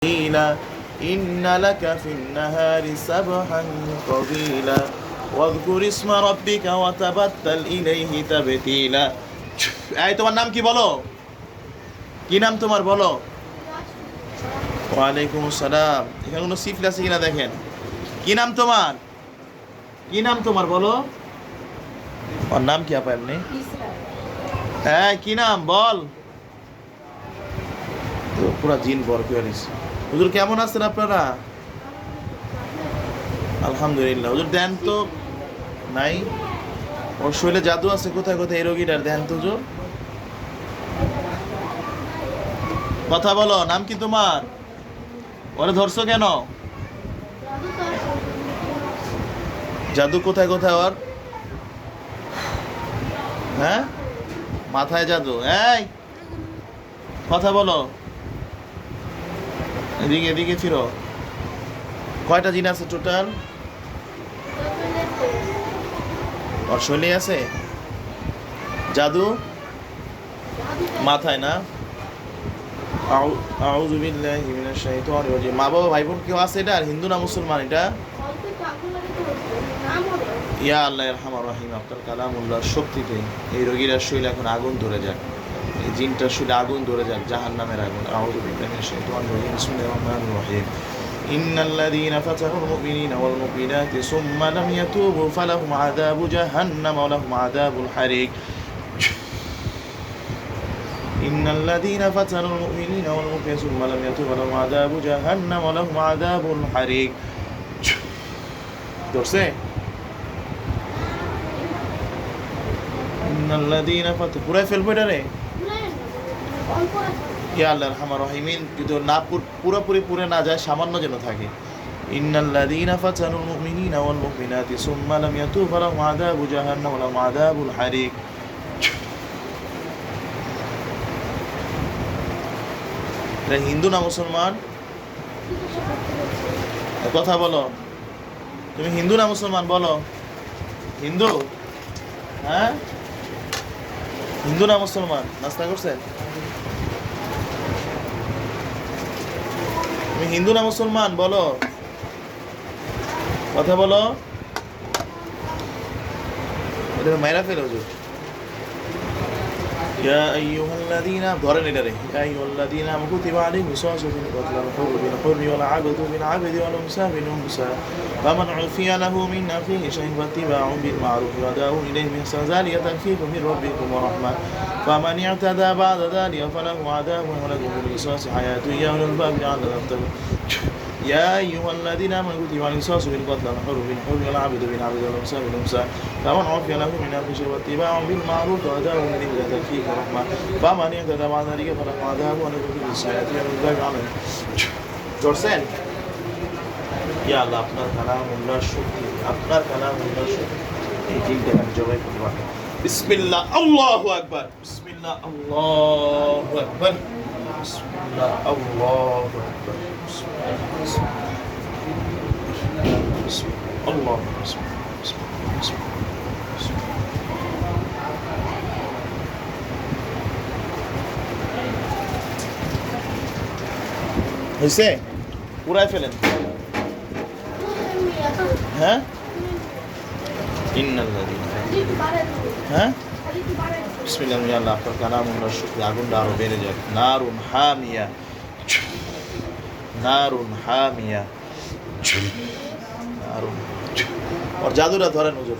إن لك في النهار سبحا طويلا واذكر اسم ربك وتبتل إليه تبتيلا এই তোমার নাম কি বলো? কি নাম তোমার বলো? ওয়ালাইকুম আসসালাম। এখানে কোনো সিফল আছে কিনা দেখেন। কি নাম তোমার? কি নাম তোমার বলো? ওর নাম কি আপা এমনি? হ্যাঁ কি নাম বল? পুরা জিন বর করে নিস। হুজুর কেমন আছেন আপনারা? আলহামদুলিল্লাহ। হুজুর দেন তো নাই, ওর শরীরে জাদু আছে কোথায় কোথায় এই রোগীটার দেন তো হুজুর। কথা বলো, নাম কি তোমার? ওরে ধরছো কেন? জাদু কোথায় কোথায় ওর? হ্যাঁ মাথায় জাদু। এই কথা বলো, এদিকে এদিকে ফিরো। কয়টা জিন আছে টোটাল? ওর শৈলী আছে জাদু মাথায় না? আউযু বিল্লাহি মিনাশ শাইতানির রাজিম। মা বাবা ভাই বোন কেউ আছে এটা? আর হিন্দু না মুসলমান এটা? ইয়া আল্লাহ ইরহামার রহিম, আপনার কালামুল্লাহর শক্তিতে এই রোগীর শরীরে এখন আগুন ধরে যাক, এই জিনটার শরীরে আগুন ধরে যাক, জাহান্নামের আগুন। আউযু বিল্লাহি মিনাশ শাইতানির রাজিম। বিসমিল্লাহির রহমানির রহিম। ইন্নাল্লাযীনা ফাতানুল মুমিনিনা ওয়াল মুমিনাতি সুম্মা লাম ইয়াতুবু ফালাহুম আযাবু জাহান্নাম ওয়া লাহুম আযাবুল হারিক। ইন্নাল্লাযীনা ফাতানুল মুমিনিনা ওয়াল মুমিনাতি সুম্মা লাম ইয়াতুবু ফালাহুম আযাবু জাহান্নাম ওয়া লাহুম আযাবুল হারিক। ধরছে? ইন্নাল্লাযীনা পুরাই ফেলবো এটা রে। ইয়া আল্লাহ ইরহামার রহিমিন, যদি না পুরোপুরি পুরে না যায়, সামান্য যেন থাকে। ইন্নাল্লাযীনা ফাতানুল মুমিনিনা ওয়াল মুমিনাতি সুম্মা লাম ইয়াতুবু ফালাহুম আযাবু জাহান্নাম ওয়া লাহুম আযাবুল হারিক। এটা হিন্দু না মুসলমান? কথা বলো, তুমি হিন্দু না মুসলমান বলো? হিন্দু? হ্যাঁ হিন্দু না মুসলমান? নাস্তা করছেন? তুমি হিন্দু না মুসলমান বলো? কথা বলো। এটা মাইরা ফেলো হুজুর। ইয়া আইয়ুহাল্লাযীনা, ধরেন এটা রে। ইয়া আইয়ুহাল্লাযীনা কুতিবা আলাইকুমুস সিয়ামু কামা হুররিমা বিল হুররি ওয়াল 'abdu বিল 'abdi ওয়াল উনসা বিল উনসা ফামান 'উফিয়া লাহু মিন আখিহি শাই'un ফাত্তিবা'un বিল মা'রুফ ওয়া দা'উন ইলাইহি বিহসান যালিকা তাখফীফুম মির রাব্বিকুম ওয়া রাহমাহ ফামান i'তাদা বা'দা যালিকা ফালাহু 'আযাবুন ওয়া লাকুম ফিল কিসাসি হায়াতুন ইয়া উলিল বাব লা'allakum tattaqun। يا أيها الذين آمنوا كتب عليكم القصاص في القتلى الحر بالحر والعبد بالعبد والأنثى بالأنثى فمن عفي له من أخيه شيء واتباع بالمعروف وأداء إليه بتكفير ورحمة فمن اعتدى بعد ذلك فله عذاب ولكم في السيئات والعذاب عليه। ধরছেন? ইয়া আল্লাহ, আপনার কালামুল্লাহর শক্তি, আপনার কালামুল্লাহর শক্তি এই জিনটা আমি জবাই করব। বিসমিল্লাহ, আল্লাহু আকবার। বিসমিল্লাহ, আল্লাহু আকবার। বিসমিল্লাহ, আল্লাহু আকবার। আল্লাহ হয়েছে? পুরাই ফেলেন। হ্যাঁ হ্যাঁ বিসমিল্লাহ, আল্লাহ আপনার কালামুল্লাহর শক্তি আগুনটা আরো বেড়ে যাক। নারুন হামিয়া, নারুন হামিয়া, নারুন। ওর জাদুটা ধরেন হুজুর।